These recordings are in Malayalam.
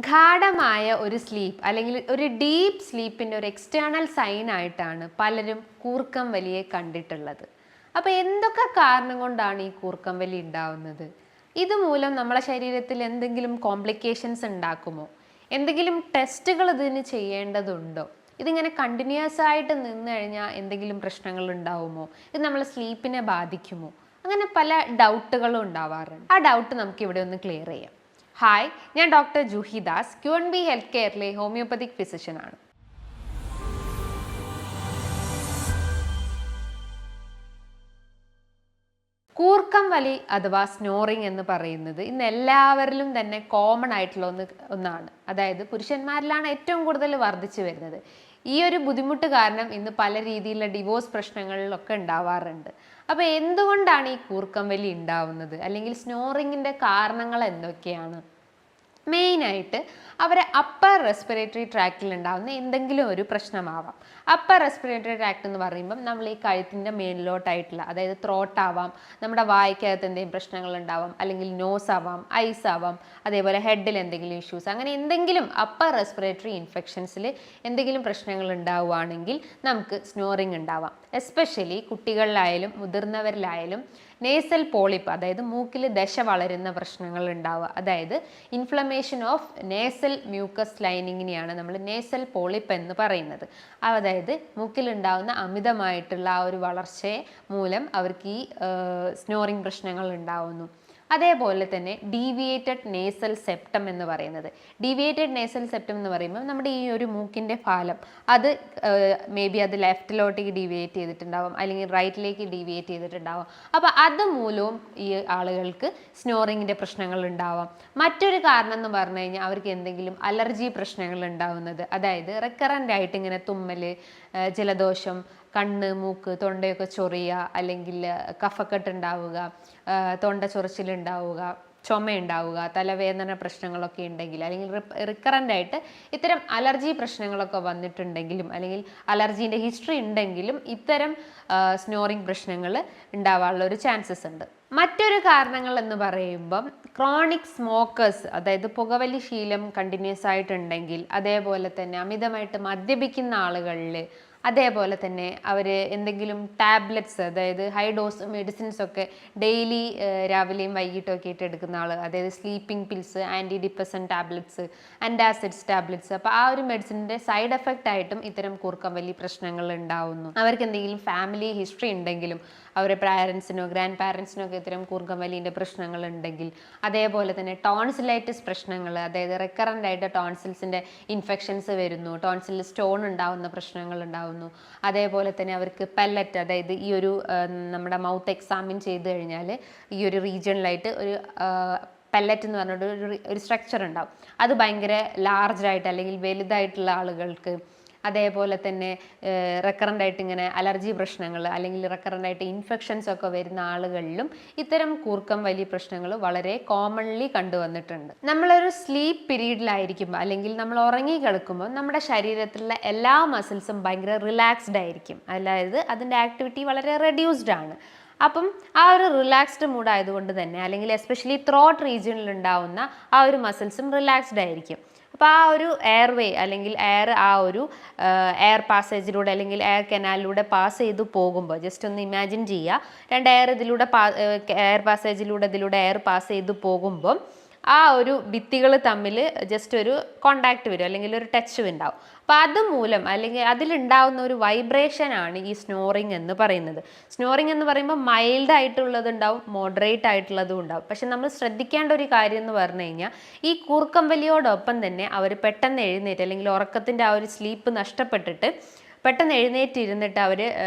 ഗാഢമായ ഒരു സ്ലീപ്പ് അല്ലെങ്കിൽ ഒരു ഡീപ്പ് സ്ലീപ്പിൻ്റെ ഒരു എക്സ്റ്റേണൽ സൈൻ ആയിട്ടാണ് പലരും കൂർക്കം വലിയെ കണ്ടിട്ടുള്ളത്. അപ്പോൾ എന്തൊക്കെ കാരണം കൊണ്ടാണ് ഈ കൂർക്കം വലി ഉണ്ടാവുന്നത്? ഇതുമൂലം നമ്മളെ ശരീരത്തിൽ എന്തെങ്കിലും കോംപ്ലിക്കേഷൻസ് ഉണ്ടാക്കുമോ? എന്തെങ്കിലും ടെസ്റ്റുകൾ ഇതിന് ചെയ്യേണ്ടതുണ്ടോ? ഇതിങ്ങനെ കണ്ടിന്യൂസ് ആയിട്ട് നിന്ന് കഴിഞ്ഞാൽ എന്തെങ്കിലും പ്രശ്നങ്ങൾ ഉണ്ടാവുമോ? ഇത് നമ്മളെ സ്ലീപ്പിനെ ബാധിക്കുമോ? അങ്ങനെ പല ഡൗട്ടുകളും ഉണ്ടാവാറുണ്ട്. ആ ഡൗട്ട് നമുക്ക് ഇവിടെ ഒന്ന് ക്ലിയർ ചെയ്യാം. ഹായ്, ഞാൻ doctor Juhi Das, QNB health കെയറിലെ ഹോമിയോപ്പതിക് ഫിസിഷ്യനാണ്. കൂർക്കം വലി അഥവാ സ്നോറിങ് എന്ന് പറയുന്നത് ഇന്ന് എല്ലാവരിലും തന്നെ കോമൺ ആയിട്ടുള്ള ഒന്നാണ്. അതായത് പുരുഷന്മാരിലാണ് ഏറ്റവും കൂടുതൽ വർദ്ധിച്ചു വരുന്നത്. ഈ ഒരു ബുദ്ധിമുട്ട് കാരണം ഇന്ന് പല രീതിയിലുള്ള ഡിവോഴ്സ് പ്രശ്നങ്ങളിലൊക്കെ ഉണ്ടാവാറുണ്ട്. അപ്പോൾ എന്തുകൊണ്ടാണ് ഈ കൂർക്കം വലി ഉണ്ടാവുന്നത്, അല്ലെങ്കിൽ സ്നോറിങ്ങിൻ്റെ കാരണങ്ങൾ എന്തൊക്കെയാണ്? മെയിനായിട്ട് അവരെ അപ്പർ റെസ്പിറേറ്ററി ട്രാക്റ്റിൽ ഉണ്ടാകുന്ന എന്തെങ്കിലും ഒരു പ്രശ്നമാവാം. അപ്പർ റെസ്പിറേറ്ററി ട്രാക്ട് എന്ന് പറയുമ്പം നമ്മൾ ഈ കഴുത്തിൻ്റെ മേലിലോട്ടായിട്ടുള്ള, അതായത് ത്രോട്ട് ആവാം, നമ്മുടെ വായ്ക്കകത്ത് എന്തെങ്കിലും പ്രശ്നങ്ങൾ ഉണ്ടാവാം, അല്ലെങ്കിൽ നോസ് ആവാം, ഐസ് ആവാം, അതേപോലെ ഹെഡിൽ എന്തെങ്കിലും ഇഷ്യൂസ്, അങ്ങനെ എന്തെങ്കിലും അപ്പർ റെസ്പിറേറ്ററി ഇൻഫെക്ഷൻസിൽ എന്തെങ്കിലും പ്രശ്നങ്ങൾ ഉണ്ടാവുകയാണെങ്കിൽ നമുക്ക് സ്നോറിങ് ഉണ്ടാവാം. എസ്പെഷ്യലി കുട്ടികളിലായാലും മുതിർന്നവരിലായാലും നേസൽ പോളിപ്പ്, അതായത് മൂക്കിൽ ദശ വളരുന്ന പ്രശ്നങ്ങൾ ഉണ്ടാവുക, അതായത് ഇൻഫ്ലമേഷൻ ഓഫ് നേസൽ മ്യൂക്കസ് ലൈനിങ്ങിനെയാണ് നമ്മൾ നേസൽ പോളിപ്പ് എന്ന് പറയുന്നത്. അതായത് മൂക്കിലുണ്ടാവുന്ന അമിതമായിട്ടുള്ള ആ ഒരു വളർച്ചയെ മൂലം അവർക്ക് ഈ സ്നോറിങ് പ്രശ്നങ്ങൾ ഉണ്ടാവുന്നു. അതേപോലെ തന്നെ ഡീവിയേറ്റഡ് നേസൽ സെപ്റ്റം എന്ന് പറയുന്നത്. ഡീവിയേറ്റഡ് നേസൽ സെപ്റ്റം എന്ന് പറയുമ്പോൾ നമ്മുടെ ഈ ഒരു മൂക്കിൻ്റെ ഫാലം അത് മേ ബി അത് ലെഫ്റ്റിലോട്ടേക്ക് ഡീവിയേറ്റ് ചെയ്തിട്ടുണ്ടാവും, അല്ലെങ്കിൽ റൈറ്റിലേക്ക് ഡീവിയേറ്റ് ചെയ്തിട്ടുണ്ടാവും. അപ്പോൾ അത് മൂലവും ഈ ആളുകൾക്ക് സ്നോറിങ്ങിൻ്റെ പ്രശ്നങ്ങൾ ഉണ്ടാവാം. മറ്റൊരു കാരണം എന്ന് പറഞ്ഞു കഴിഞ്ഞാൽ അവർക്ക് എന്തെങ്കിലും അലർജി പ്രശ്നങ്ങൾ ഉണ്ടാവുന്നത്, അതായത് റെക്കറൻ്റ് ആയിട്ട് ഇങ്ങനെ തുമ്മൽ, ജലദോഷം, കണ്ണ്, മൂക്ക്, തൊണ്ടയൊക്കെ ചൊറിയുക, അല്ലെങ്കിൽ കഫക്കെട്ട് ഉണ്ടാവുക, തൊണ്ട ചൊറിച്ചിലുണ്ടാവുക, ചുമയുണ്ടാവുക, തലവേദന പ്രശ്നങ്ങളൊക്കെ ഉണ്ടെങ്കിൽ, അല്ലെങ്കിൽ റിക്കറൻ്റ് ആയിട്ട് ഇത്തരം അലർജി പ്രശ്നങ്ങളൊക്കെ വന്നിട്ടുണ്ടെങ്കിലും, അല്ലെങ്കിൽ അലർജീൻ്റെ ഹിസ്റ്ററി ഉണ്ടെങ്കിലും ഇത്തരം സ്നോറിങ് പ്രശ്നങ്ങൾ ഉണ്ടാവാനുള്ള ഒരു ചാൻസസ് ഉണ്ട്. മറ്റൊരു കാരണങ്ങൾ എന്ന് പറയുമ്പം ക്രോണിക് സ്മോക്കേഴ്സ്, അതായത് പുകവലി ശീലം കണ്ടിന്യൂസ് ആയിട്ടുണ്ടെങ്കിൽ, അതേപോലെ തന്നെ അമിതമായിട്ട് മദ്യപിക്കുന്ന ആളുകളിൽ, അതേപോലെ തന്നെ അവർ എന്തെങ്കിലും ടാബ്ലറ്റ്സ്, അതായത് ഹൈ ഡോസ് മെഡിസിൻസ് ഒക്കെ ഡെയിലി രാവിലെയും വൈകിട്ടൊക്കെ ആയിട്ട് എടുക്കുന്ന ആൾ, അതായത് sleeping pills, anti depressant tablets, antacids tablets, അപ്പോൾ ആ ഒരു മെഡിസിൻ്റെ സൈഡ് എഫക്റ്റ് ആയിട്ടും ഇത്തരം കൂർക്കം വലി പ്രശ്നങ്ങൾ ഉണ്ടാവുന്നു. അവർക്ക് എന്തെങ്കിലും ഫാമിലി ഹിസ്റ്ററി ഉണ്ടെങ്കിലും, അവരുടെ പാരൻസിനോ ഗ്രാൻഡ് പാരൻസിനോ ഒക്കെ ഇത്തരം കൂർക്കം വലിൻ്റെ പ്രശ്നങ്ങൾ ഉണ്ടെങ്കിൽ, അതേപോലെ തന്നെ ടോൺസിലൈറ്റിസ് പ്രശ്നങ്ങൾ, അതായത് റെക്കറൻ്റ് ആയിട്ട് ടോൺസിൽസിൻ്റെ ഇൻഫെക്ഷൻസ് വരുന്നു, ടോൺസിൽ സ്റ്റോൺ ഉണ്ടാവുന്ന പ്രശ്നങ്ങൾ ഉണ്ടാവുന്നു. അതേപോലെ തന്നെ അവർക്ക് പെല്ലറ്റ്, അതായത് ഈ ഒരു നമ്മുടെ മൗത്ത് എക്സാമിൻ ചെയ്ത് കഴിഞ്ഞാൽ ഈ ഒരു റീജിയണിലായിട്ട് ഒരു പെല്ലറ്റ് എന്ന് പറഞ്ഞിട്ട് ഒരു സ്ട്രക്ചർ ഉണ്ടാവും. അത് ഭയങ്കര ലാർജായിട്ട് അല്ലെങ്കിൽ വലുതായിട്ടുള്ള ആളുകൾക്ക്, അതേപോലെ തന്നെ റെക്കറൻ്റ് ആയിട്ട് ഇങ്ങനെ അലർജി പ്രശ്നങ്ങൾ, അല്ലെങ്കിൽ റെക്കറൻ്റ് ആയിട്ട് ഇൻഫെക്ഷൻസ് ഒക്കെ വരുന്ന ആളുകളിലും ഇത്തരം കൂർക്കം വലി പ്രശ്നങ്ങൾ വളരെ കോമൺലി കണ്ടുവന്നിട്ടുണ്ട്. നമ്മളൊരു സ്ലീപ്പ് പീരീഡിലായിരിക്കുമ്പോൾ, അല്ലെങ്കിൽ നമ്മൾ ഉറങ്ങി കിടക്കുമ്പോൾ നമ്മുടെ ശരീരത്തിലുള്ള എല്ലാ മസിൽസും ഭയങ്കര റിലാക്സ്ഡ് ആയിരിക്കും, അതായത് അതിൻ്റെ ആക്ടിവിറ്റി വളരെ റെഡ്യൂസ്ഡ് ആണ്. അപ്പം ആ ഒരു റിലാക്സ്ഡ് മൂഡ് ആയതുകൊണ്ട് തന്നെ, അല്ലെങ്കിൽ എസ്പെഷ്യലി ത്രോട്ട് റീജിയനിൽ ഉണ്ടാവുന്ന ആ ഒരു മസിൽസും റിലാക്സ്ഡ് ആയിരിക്കും. അപ്പോൾ ആ ഒരു എയർവേ, അല്ലെങ്കിൽ എയർ ആ ഒരു എയർ പാസേജിലൂടെ, അല്ലെങ്കിൽ എയർ കനാലിലൂടെ പാസ് ചെയ്ത് പോകുമ്പോൾ, ജസ്റ്റ് ഒന്ന് ഇമാജിൻ ചെയ്യുക, രണ്ട് എയർ ഇതിലൂടെ എയർ പാസേജിലൂടെ ഇതിലൂടെ എയർ പാസ് ചെയ്ത് പോകുമ്പോൾ ആ ഒരു ഭിത്തികൾ തമ്മിൽ ജസ്റ്റ് ഒരു കോണ്ടാക്ട് വരും, അല്ലെങ്കിൽ ഒരു ടച്ച് ഉണ്ടാവും. അപ്പോൾ അതുമൂലം, അല്ലെങ്കിൽ അതിലുണ്ടാവുന്ന ഒരു വൈബ്രേഷനാണ് ഈ സ്നോറിങ് എന്ന് പറയുന്നത്. സ്നോറിങ് എന്ന് പറയുമ്പോൾ മൈൽഡ് ആയിട്ടുള്ളത് ഉണ്ടാവും, മോഡറേറ്റ് ആയിട്ടുള്ളതും ഉണ്ടാവും. പക്ഷെ നമ്മൾ ശ്രദ്ധിക്കേണ്ട ഒരു കാര്യം എന്ന് പറഞ്ഞു കഴിഞ്ഞാൽ, ഈ കൂർക്കം വലിയോടൊപ്പം തന്നെ അവർ പെട്ടെന്ന് എഴുന്നേറ്റ്, അല്ലെങ്കിൽ ഉറക്കത്തിൻ്റെ ആ ഒരു സ്ലീപ്പ് നഷ്ടപ്പെട്ടിട്ട് പെട്ടെന്ന് എഴുന്നേറ്റിരുന്നിട്ട് അവർ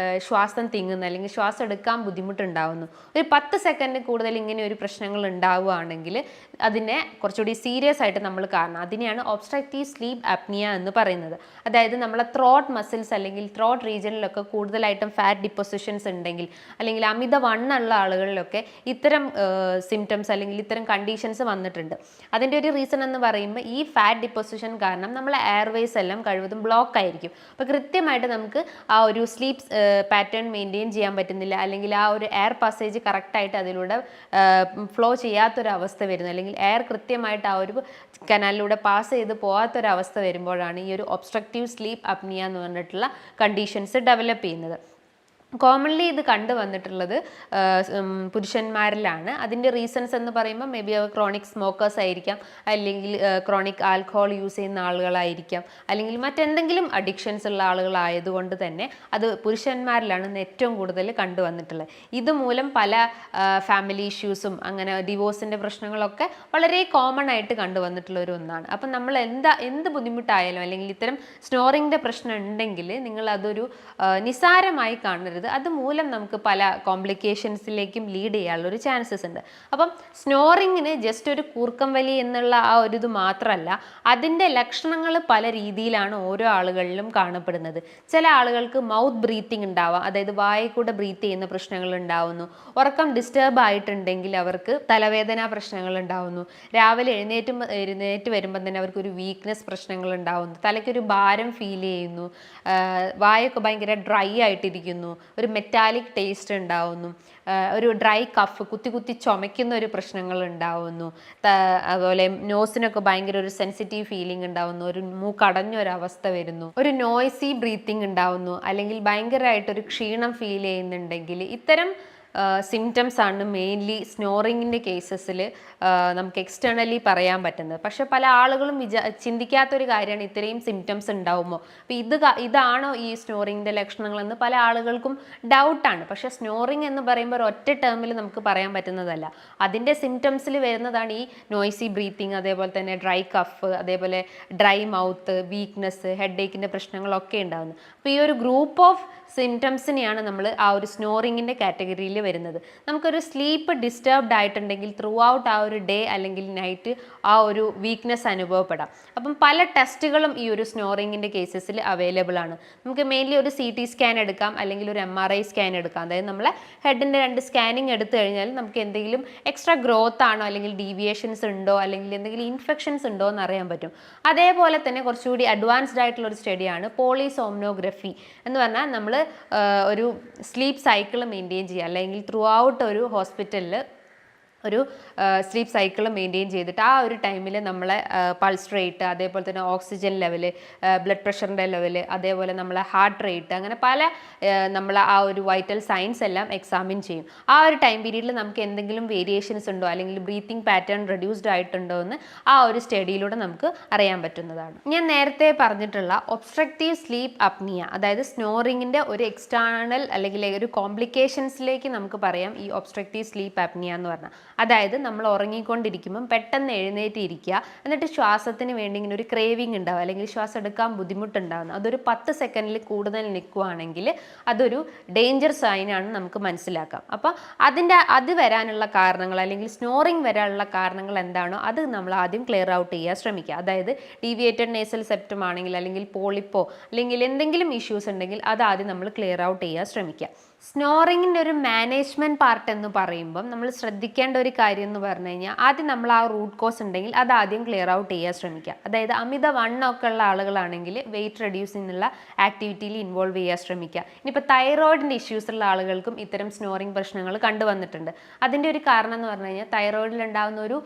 ശ്വാസം തിങ്ങുന്നു, അല്ലെങ്കിൽ ശ്വാസം എടുക്കാൻ ബുദ്ധിമുട്ടുണ്ടാവുന്നു. ഒരു 10 സെക്കൻഡ് കൂടുതൽ ഇങ്ങനെ ഒരു പ്രശ്നങ്ങൾ ഉണ്ടാവുകയാണെങ്കിൽ അതിനെ കുറച്ചുകൂടി സീരിയസ് ആയിട്ട് നമ്മൾ കാണണം. അതിനെയാണ് ഒബ്സ്ട്രക്റ്റീവ് സ്ലീപ്പ് അപ്നിയ എന്ന് പറയുന്നത്. അതായത് നമ്മളെ ത്രോട്ട് മസിൽസ്, അല്ലെങ്കിൽ ത്രോട്ട് റീജിയനിലൊക്കെ കൂടുതലായിട്ടും ഫാറ്റ് ഡിപ്പോസിഷൻസ് ഉണ്ടെങ്കിൽ, അല്ലെങ്കിൽ അമിത വണ്ണമുള്ള ആളുകളിലൊക്കെ ഇത്തരം സിംറ്റംസ്, അല്ലെങ്കിൽ ഇത്തരം കണ്ടീഷൻസ് വന്നിട്ടുണ്ട്. അതിൻ്റെ ഒരു റീസൺ എന്ന് പറയുമ്പോൾ ഈ ഫാറ്റ് ഡിപ്പോസിഷൻ കാരണം നമ്മളെ എയർവേസ് എല്ലാം കഴിവതും ബ്ലോക്ക് ആയിരിക്കും. അപ്പോൾ കൃത്യമായിട്ട് കൃത്യമായിട്ട് നമുക്ക് ആ ഒരു സ്ലീപ്പ് പാറ്റേൺ മെയിൻറ്റെയിൻ ചെയ്യാൻ പറ്റുന്നില്ല, അല്ലെങ്കിൽ ആ ഒരു എയർ പാസേജ് കറക്റ്റായിട്ട് അതിലൂടെ ഫ്ലോ ചെയ്യാത്തൊരവസ്ഥ വരുന്നു, അല്ലെങ്കിൽ എയർ കൃത്യമായിട്ട് ആ ഒരു കനാലിലൂടെ പാസ് ചെയ്ത് പോകാത്തൊരവസ്ഥ വരുമ്പോഴാണ് ഈ ഒരു ഒബ്സ്ട്രക്റ്റീവ് സ്ലീപ്പ് അപ്നിയ എന്ന് പറഞ്ഞിട്ടുള്ള കണ്ടീഷൻസ് ഡെവലപ്പ് ചെയ്യുന്നത്. കോമൺലി ഇത് കണ്ടുവന്നിട്ടുള്ളത് പുരുഷന്മാരിലാണ്. അതിൻ്റെ റീസൺസ് എന്ന് പറയുമ്പോൾ മേ ബി അവർ ക്രോണിക് സ്മോക്കേഴ്സ് ആയിരിക്കാം, അല്ലെങ്കിൽ ക്രോണിക് ആൽക്കഹോൾ യൂസ് ചെയ്യുന്ന ആളുകളായിരിക്കാം, അല്ലെങ്കിൽ മറ്റെന്തെങ്കിലും അഡിക്ഷൻസ് ഉള്ള ആളുകളായതുകൊണ്ട് തന്നെ അത് പുരുഷന്മാരിലാണ് ഏറ്റവും കൂടുതൽ കണ്ടുവന്നിട്ടുള്ളത്. ഇതുമൂലം പല ഫാമിലി ഇഷ്യൂസും അങ്ങനെ ഡിവോഴ്സിൻ്റെ പ്രശ്നങ്ങളൊക്കെ വളരെ കോമൺ ആയിട്ട് കണ്ടുവന്നിട്ടുള്ള ഒരു ഒന്നാണ്. അപ്പം നമ്മൾ എന്ത് ബുദ്ധിമുട്ടായാലും അല്ലെങ്കിൽ ഇത്തരം സ്നോറിങ്ങിൻ്റെ പ്രശ്നം ഉണ്ടെങ്കിൽ നിങ്ങൾ അതൊരു നിസാരമായി കാണരുത്. അതുമൂലം നമുക്ക് പല കോംപ്ലിക്കേഷൻസിലേക്കും ലീഡ് ചെയ്യാനുള്ളൊരു ചാൻസസ് ഉണ്ട്. അപ്പം സ്നോറിങ്ങിന് ജസ്റ്റ് ഒരു കൂർക്കം വലി എന്നുള്ള ആ ഒരു ഇത് മാത്രമല്ല, അതിൻ്റെ ലക്ഷണങ്ങൾ പല രീതിയിലാണ് ഓരോ ആളുകളിലും കാണപ്പെടുന്നത്. ചില ആളുകൾക്ക് മൗത്ത് ബ്രീത്തിങ് ഉണ്ടാവാം, അതായത് വായിൽ കൂടെ ബ്രീത്ത് ചെയ്യുന്ന പ്രശ്നങ്ങൾ ഉണ്ടാവുന്നു. ഉറക്കം ഡിസ്റ്റർബ് ആയിട്ടുണ്ടെങ്കിൽ അവർക്ക് തലവേദന പ്രശ്നങ്ങൾ ഉണ്ടാവുന്നു. രാവിലെ എഴുന്നേറ്റ് വരുമ്പോൾ തന്നെ അവർക്കൊരു വീക്ക്നെസ് പ്രശ്നങ്ങൾ ഉണ്ടാവുന്നു. തലയ്ക്കൊരു ഭാരം ഫീൽ ചെയ്യുന്നു. വായൊക്കെ ഭയങ്കര ഡ്രൈ ആയിട്ടിരിക്കുന്നു. ഒരു മെറ്റാലിക് ടേസ്റ്റ് ഉണ്ടാവുന്നു. ഒരു ഡ്രൈ കഫ്, കുത്തി ചുമയ്ക്കുന്ന ഒരു പ്രശ്നങ്ങൾ ഉണ്ടാവുന്നു. അതുപോലെ നോസിനൊക്കെ ഭയങ്കര ഒരു സെൻസിറ്റീവ് ഫീലിംഗ് ഉണ്ടാവുന്നു. ഒരു മൂക്കടഞ്ഞൊരവസ്ഥ വരുന്നു. ഒരു നോയ്സി ബ്രീത്തിങ് ഉണ്ടാവുന്നു. അല്ലെങ്കിൽ ഭയങ്കരമായിട്ടൊരു ക്ഷീണം ഫീൽ ചെയ്യുന്നുണ്ടെങ്കിൽ ഇത്തരം സിംറ്റംസ് ആണ് മെയിൻലി സ്നോറിങ്ങിൻ്റെ കേസസിൽ നമുക്ക് എക്സ്റ്റേണലി പറയാൻ പറ്റുന്നത്. പക്ഷെ പല ആളുകളും ചിന്തിക്കാത്തൊരു കാര്യമാണ് ഇത്രയും സിംറ്റംസ് ഉണ്ടാവുമോ, അപ്പോൾ ഇതാണോ ഈ സ്നോറിങ്ങിൻ്റെ ലക്ഷണങ്ങളെന്ന് പല ആളുകൾക്കും ഡൗട്ടാണ്. പക്ഷെ സ്നോറിങ് എന്ന് പറയുമ്പോൾ ഒറ്റ ടേമിൽ നമുക്ക് പറയാൻ പറ്റുന്നതല്ല. അതിൻ്റെ സിംറ്റംസിൽ വരുന്നതാണ് ഈ നോയ്സി ബ്രീത്തിങ്, അതേപോലെ തന്നെ ഡ്രൈ കഫ്, അതേപോലെ ഡ്രൈ മൗത്ത്, വീക്ക്നെസ്, ഹെഡ് ഏക്കിൻ്റെ പ്രശ്നങ്ങളൊക്കെ ഉണ്ടാകുന്നത്. അപ്പോൾ ഈ ഒരു ഗ്രൂപ്പ് ഓഫ് സിംറ്റംസിനെയാണ് നമ്മൾ ആ ഒരു സ്നോറിങ്ങിൻ്റെ കാറ്റഗറിയിൽ വരുന്നത്. നമുക്കൊരു സ്ലീപ്പ് ഡിസ്റ്റർബ്ഡ് ആയിട്ടുണ്ടെങ്കിൽ ത്രൂ ഔട്ട് ആ ഒരു ഡേ അല്ലെങ്കിൽ നൈറ്റ് ആ ഒരു വീക്ക്നെസ് അനുഭവപ്പെടാം. അപ്പം പല ടെസ്റ്റുകളും ഈ ഒരു സ്നോറിങ്ങിൻ്റെ കേസസിൽ അവൈലബിൾ ആണ്. നമുക്ക് മെയിൻലി ഒരു CT സ്കാൻ എടുക്കാം, അല്ലെങ്കിൽ ഒരു MRI സ്കാൻ എടുക്കാം. അതായത് നമ്മളെ ഹെഡിൻ്റെ 2 സ്കാനിങ് എടുത്തു കഴിഞ്ഞാൽ നമുക്ക് എന്തെങ്കിലും എക്സ്ട്രാ ഗ്രോത്ത് ആണോ, അല്ലെങ്കിൽ ഡീവിയേഷൻസ് ഉണ്ടോ, അല്ലെങ്കിൽ എന്തെങ്കിലും ഇൻഫെക്ഷൻസ് ഉണ്ടോ എന്ന് അറിയാൻ പറ്റും. അതേപോലെ തന്നെ കുറച്ചുകൂടി അഡ്വാൻസ്ഡ് ആയിട്ടുള്ള ഒരു സ്റ്റഡിയാണ് പോളിസോംനോഗ്രഫി എന്ന് പറഞ്ഞാൽ നമ്മൾ ഒരു സ്ലീപ്പ് സൈക്കിൾ മെയിൻറ്റെയിൻ ചെയ്യുക, അല്ലെങ്കിൽ ത്രൂ ഔട്ട് ഒരു ഹോസ്പിറ്റലിൽ ഒരു സ്ലീപ്പ് സൈക്കിൾ മെയിൻറ്റെയിൻ ചെയ്തിട്ട് ആ ഒരു ടൈമിൽ നമ്മളെ പൾസ് റേറ്റ്, അതേപോലെ തന്നെ ഓക്സിജൻ ലെവൽ, ബ്ലഡ് പ്രഷറിൻ്റെ ലെവൽ, അതേപോലെ നമ്മളെ ഹാർട്ട് റേറ്റ്, അങ്ങനെ പല നമ്മൾ ആ ഒരു വൈറ്റൽ സൈൻസ് എല്ലാം എക്സാമിൻ ചെയ്യും. ആ ഒരു ടൈം പീരീഡിൽ നമുക്ക് എന്തെങ്കിലും വേരിയേഷൻസ് ഉണ്ടോ, അല്ലെങ്കിൽ ബ്രീത്തിങ് പാറ്റേൺ റെഡ്യൂസ്ഡ് ആയിട്ടുണ്ടോ എന്ന് ആ ഒരു സ്റ്റഡിയിലൂടെ നമുക്ക് അറിയാൻ പറ്റുന്നതാണ്. ഞാൻ നേരത്തെ പറഞ്ഞിട്ടുള്ള ഒബ്സ്ട്രക്റ്റീവ് സ്ലീപ്പ് അപ്നിയ, അതായത് സ്നോറിങ്ങിൻ്റെ ഒരു എക്സ്റ്റേണൽ അല്ലെങ്കിൽ ഒരു കോംപ്ലിക്കേഷൻസിലേക്ക് നമുക്ക് പറയാം ഈ ഒബ്സ്ട്രക്റ്റീവ് സ്ലീപ്പ് അപ്നിയ എന്ന് പറഞ്ഞാൽ. അതായത് നമ്മൾ ഉറങ്ങിക്കൊണ്ടിരിക്കുമ്പം പെട്ടെന്ന് എഴുന്നേറ്റ് ഇരിക്കുക, എന്നിട്ട് ശ്വാസത്തിന് വേണ്ടി ഇങ്ങനെ ഒരു ക്രേവിങ് ഉണ്ടാവും, അല്ലെങ്കിൽ ശ്വാസം എടുക്കാൻ ബുദ്ധിമുട്ടുണ്ടാകുന്നു. അതൊരു 10 സെക്കൻഡിൽ കൂടുതൽ നിൽക്കുകയാണെങ്കിൽ അതൊരു ഡേഞ്ചർ സൈനാണ് നമുക്ക് മനസ്സിലാക്കാം. അപ്പോൾ അത് വരാനുള്ള കാരണങ്ങൾ, അല്ലെങ്കിൽ സ്നോറിങ് വരാനുള്ള കാരണങ്ങൾ എന്താണോ അത് നമ്മൾ ആദ്യം ക്ലിയർ ഔട്ട് ചെയ്യാൻ ശ്രമിക്കുക. അതായത് ഡീവിയേറ്റഡ് നേസൽ സെപ്റ്റം ആണെങ്കിൽ, അല്ലെങ്കിൽ പോളിപ്പോ, അല്ലെങ്കിൽ എന്തെങ്കിലും ഇഷ്യൂസ് ഉണ്ടെങ്കിൽ അത് ആദ്യം നമ്മൾ ക്ലിയർ ഔട്ട് ചെയ്യാൻ ശ്രമിക്കുക. സ്നോറിങ്ങിൻ്റെ ഒരു മാനേജ്മെൻറ്റ് പാർട്ട് എന്ന് പറയുമ്പം നമ്മൾ ശ്രദ്ധിക്കേണ്ട ഒരു കാര്യം എന്ന് പറഞ്ഞു കഴിഞ്ഞാൽ ആദ്യം നമ്മൾ ആ റൂട്ട് കോസ് ഉണ്ടെങ്കിൽ അത് ആദ്യം ക്ലിയർ ഔട്ട് ചെയ്യാൻ ശ്രമിക്കുക. അതായത് അമിത വണ്ണമൊക്കെ ഉള്ള ആളുകളാണെങ്കിൽ വെയിറ്റ് റെഡ്യൂസ് ചെയ്യുന്നുള്ള ആക്ടിവിറ്റിയിൽ ഇൻവോൾവ് ചെയ്യാൻ ശ്രമിക്കുക. ഇനിയിപ്പോൾ തൈറോയിഡിൻ്റെ ഇഷ്യൂസ് ഉള്ള ആളുകൾക്കും ഇത്തരം സ്നോറിങ് പ്രശ്നങ്ങൾ കണ്ടുവന്നിട്ടുണ്ട്. അതിൻ്റെ ഒരു കാരണം എന്ന് പറഞ്ഞു കഴിഞ്ഞാൽ തൈറോയിഡിൽ ഉണ്ടാകുന്ന ഒരു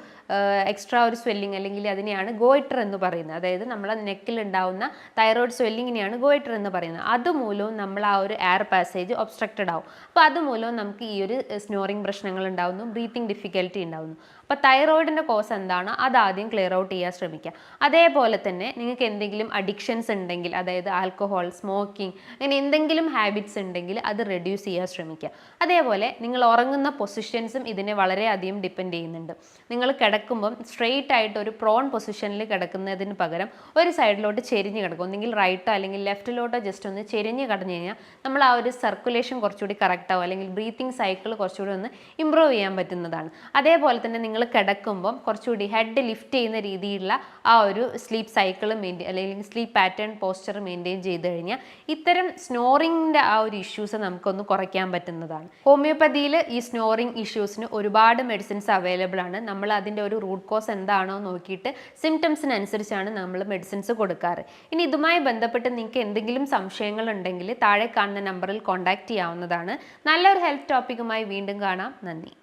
എക്സ്ട്രാ ഒരു സ്വെല്ലിങ്, അല്ലെങ്കിൽ അതിനെയാണ് ഗോയിറ്റർ എന്ന് പറയുന്നത്. അതായത് നമ്മളെ നെക്കിൽ ഉണ്ടാകുന്ന തൈറോയിഡ് സ്വെല്ലിങ്ങിനെയാണ് ഗോയിറ്റർ എന്ന് പറയുന്നത്. അതുമൂലവും നമ്മൾ ആ ഒരു എയർ പാസേജ് ഒബ്സ്ട്രക്റ്റഡ് ആവും. അപ്പോൾ അതുമൂലം നമുക്ക് ഈ ഒരു സ്നോറിങ് പ്രശ്നങ്ങൾ ഉണ്ടാകുന്നു, ബ്രീത്തിങ് ഡിഫിക്കൽറ്റി ഉണ്ടാകുന്നു. അപ്പോൾ തൈറോയിഡിൻ്റെ കോസ് എന്താണോ അതാദ്യം ക്ലിയർ ഔട്ട് ചെയ്യാൻ ശ്രമിക്കുക. അതേപോലെ തന്നെ നിങ്ങൾക്ക് എന്തെങ്കിലും അഡിക്ഷൻസ് ഉണ്ടെങ്കിൽ, അതായത് ആൽക്കഹോൾ, സ്മോക്കിംഗ്, അങ്ങനെ എന്തെങ്കിലും ഹാബിറ്റ്സ് ഉണ്ടെങ്കിൽ അത് റെഡ്യൂസ് ചെയ്യാൻ ശ്രമിക്കുക. അതേപോലെ നിങ്ങൾ ഉറങ്ങുന്ന പൊസിഷൻസും ഇതിനെ വളരെയധികം ഡിപ്പെൻഡ് ചെയ്യുന്നുണ്ട്. നിങ്ങൾ കിടക്കുമ്പം സ്ട്രെയിറ്റ് ആയിട്ട് ഒരു പ്രോൺ പൊസിഷനിൽ കിടക്കുന്നതിന് പകരം ഒരു സൈഡിലോട്ട് ചെരിഞ്ഞ് കിടക്കും, ഒന്നെങ്കിൽ റൈറ്റോ അല്ലെങ്കിൽ ലെഫ്റ്റിലോട്ടോ ജസ്റ്റ് ഒന്ന് ചെരിഞ്ഞ് കിടന്നു കഴിഞ്ഞാൽ നമ്മൾ ആ ഒരു സർക്കുലേഷൻ കുറച്ചുകൂടി കുറച്ചുകൂടി കറക്റ്റ് ആവും, അല്ലെങ്കിൽ ബ്രീത്തിങ് സൈക്കിൾ കുറച്ചുകൂടി ഒന്ന് ഇമ്പ്രൂവ് ചെയ്യാൻ പറ്റുന്നതാണ്. അതേപോലെ തന്നെ നിങ്ങൾ കിടക്കുമ്പം കുറച്ചുകൂടി ഹെഡ് ലിഫ്റ്റ് ചെയ്യുന്ന രീതിയിലുള്ള ആ ഒരു സ്ലീപ്പ് സൈക്കിൾ അല്ലെങ്കിൽ സ്ലീപ്പ് പാറ്റേൺ പോസ്ചർ മെയിൻറ്റെയിൻ ചെയ്ത് കഴിഞ്ഞാൽ ഇത്തരം സ്നോറിങ്ങിൻ്റെ ആ ഒരു ഇഷ്യൂസ് നമുക്കൊന്ന് കുറയ്ക്കാൻ പറ്റുന്നതാണ്. ഹോമിയോപ്പതിയിൽ ഈ സ്നോറിങ് ഇഷ്യൂസിന് ഒരുപാട് മെഡിസിൻസ് അവൈലബിൾ ആണ്. നമ്മൾ അതിൻ്റെ ഒരു റൂട്ട് കോസ് എന്താണോ നോക്കിയിട്ട് സിംറ്റംസിനനുസരിച്ചാണ് നമ്മൾ മെഡിസിൻസ് കൊടുക്കാറ്. ഇനി ഇതുമായി ബന്ധപ്പെട്ട് നിങ്ങൾക്ക് എന്തെങ്കിലും സംശയങ്ങൾ ഉണ്ടെങ്കിൽ താഴെ കാണുന്ന നമ്പറിൽ കോൺടാക്റ്റ് ചെയ്യാവുന്നതാണ്. നല്ലൊരു ഹെൽത്ത് ടോപ്പിക്കുമായി വീണ്ടും കാണാം. നന്ദി.